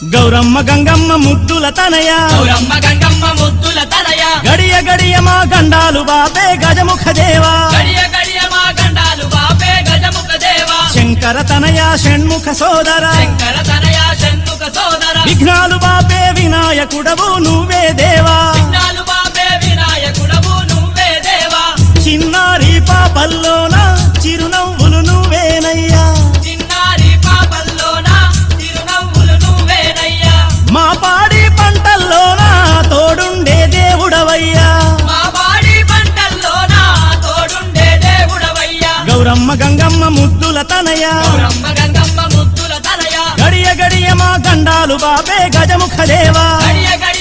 గౌరమ్మ గంగమ్మ ముద్దుల తనయ గౌరమ్మ గంగమ్మ ముద్దుల తనయ గడియ గడియ మా గండాలు బాపే గజముఖ దేవా గడియ గడియ మా గండాలు బాపే గజముఖ దేవా శంకర తనయ షణ్ముఖ సోదర శంకర తనయ షణ్ముఖ సోదర విఘ్నాలు బాపే వినాయకుడవు నువ్వే దేవా విఘ్నాలు బాపే వినాయకుడవు నువ్వే దేవా చిన్నారి పాపల్లోన చిరునవ్వులు నువ్వేనయ్యా చిన్నారి పాపల్లోన చిరునవ్వులు నువ్వేనయ్యా మా పాడి పంటల్లోన తోడుండే దేవుడవయ్యా మా పాడి పంటల్లోన తోడుండే దేవుడవయ్యా గౌరమ్మ గంగమ్మ ముద్దుల తనయ గౌరమ్మ గంగమ్మ ముద్దుల తనయ గడియ గడియ మా గండాలు బాపే గజముఖ దేవా గడియ గడియ